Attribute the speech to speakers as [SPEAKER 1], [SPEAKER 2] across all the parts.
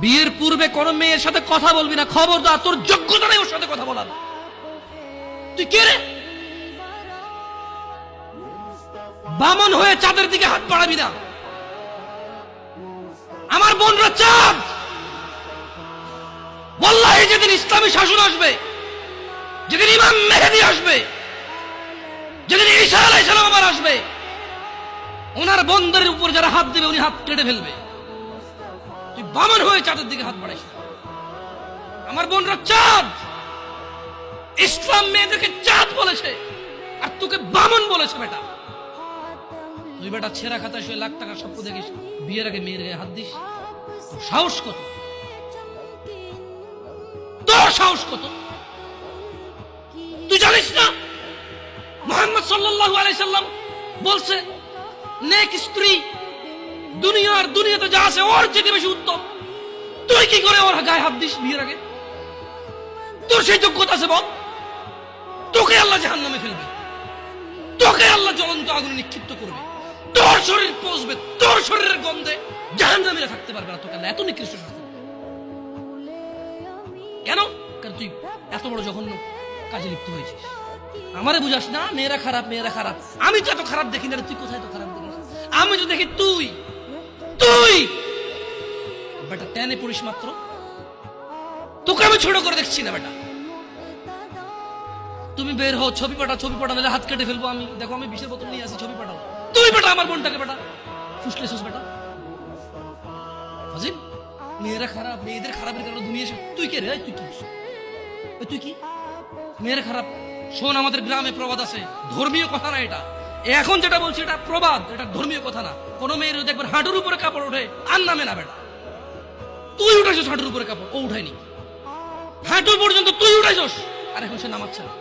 [SPEAKER 1] বিয়ের পূর্বে কোন মেয়ের সাথে কথা বলবি না, খবরদার, তোর যোগ্যতা নেই ওর সাথে কথা বলার। তুই কে রে? বামন হয়ে চাঁদের দিকে হাত বাড়াবি না। আমার বোনরা চাঁদ। ওয়াল্লাহি যেদিন ইসলামী শাসন আসবে, যেদিন ইমাম মেহেদী আসবে, যেদিন ঈসা আলাইহিস সালাম আবার আসবে, ওনার বন্ধের উপর যারা হাত দেবে উনি হাত কেটে ফেলবে। তুই বামন হয়ে চাঁদের দিকে হাত বাড়াইস। আমার বোনরা চাঁদ। ইসলাম মেয়েদেরকে চাঁদ বলেছে আর তোকে বামন বলেছে। বেটা তুই বেটা ছেঁড়া খাতায় শুয়ে লাখ টাকার স্বপ্ন দেখিস, বিয়ের আগে মেয়ের গায়ে হাত দিস। তোর সাহস কত? তোর সাহস কত? তুই জানিস না মুহাম্মদ সাল্লাল্লাহু আলাইহি সাল্লাম বলছে নেক স্ত্রী দুনিয়াতে যা আছে ওর চেয়ে বেশি উত্তম। তুই কি করে ওর গায়ে হাত দিস বিয়ের আগে? তোর সেই যোগ্যতা আছে বল? তোকে আল্লাহ জাহান্নামে ফেলবে, তোকে আল্লাহ জ্বলন্ত আগুনে নিক্ষিপ্ত করবে, তোর শরীর পচবে, তোর শরীরের গন্ধে জাহান্নামীরা থাকতে পারবে না। তোকে আল্লাহ এত নিকৃষ্ট শাস্তি দেবে। কেন? কারণ তুই এত বড় জঘন্য কাজে লিপ্ত হয়েছিস। আমারে বুঝাস না মেয়েরা খারাপ, মেয়েরা খারাপ। আমি তো এত খারাপ দেখি না, তুই কোথায় তো খারাপ দেখিস? আমি তো দেখি তুই বেটা টেনে পড়িস মাত্র। তোকে আমি ছোট করে দেখছি না বেটা। তুমি বের হও, ছবি পাঠা নাহলে হাত কেটে ফেলবো আমি। দেখো আমি বিষের বোতল নিয়ে আসি, ছবি পাঠাও। তুই বেটা আমার বোনটাকে বেটা ফুসলেছিস বেটা। ফাজিল। মেয়েরা খারাপ, মেয়েদের খারাপের কারণে দুনিয়া। তুই কে রে? তুই কি মেয়েরা খারাপ? শোন, আমাদের গ্রামে প্রবাদ আছে, ধর্মীয় কথা না এটা। এখন যেটা বলছি এটা প্রবাদ, এটা ধর্মীয় কথা না। কোন মেয়ের দেখবেন হাঁটুর উপরে কাপড় ওঠে আর নামে না বেটা। তুই উঠাইছিস হাঁটুর উপরে কাপড়, ও উঠায়নি। হাঁটু পর্যন্ত তুই উঠাইছিস আর এখন সে নামাচ্ছে না।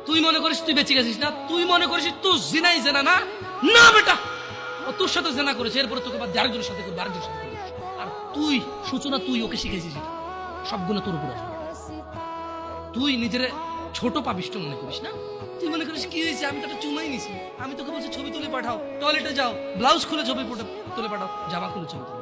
[SPEAKER 1] তুই মনে করিস তুই বেঁচে গেছিস না? তুই মনে করিস তুই জিনাই জেনা না? না বেটা, ও তোর সাথে জেনা করেছে, এরপরে তোকে বাদ আরেকজনের সাথে করবে, আরেকজনের সাথে করবে। আর তুই সূচনা, তুই ওকে শিখেছিস, সবগুলো তোর উপর আসবে। তুই নিজের ছোট পাপিষ্ট মনে করিস না? তুই মনে করিস কি হয়েছে, আমি তো একটা চুমাই নিছি। আমি তোকে বলছি ছবি তুলে পাঠাও, টয়লেটে যাও, ব্লাউজ খুলে ছবি তুলে পাঠাও, জামা খুলে ছবি তুলে।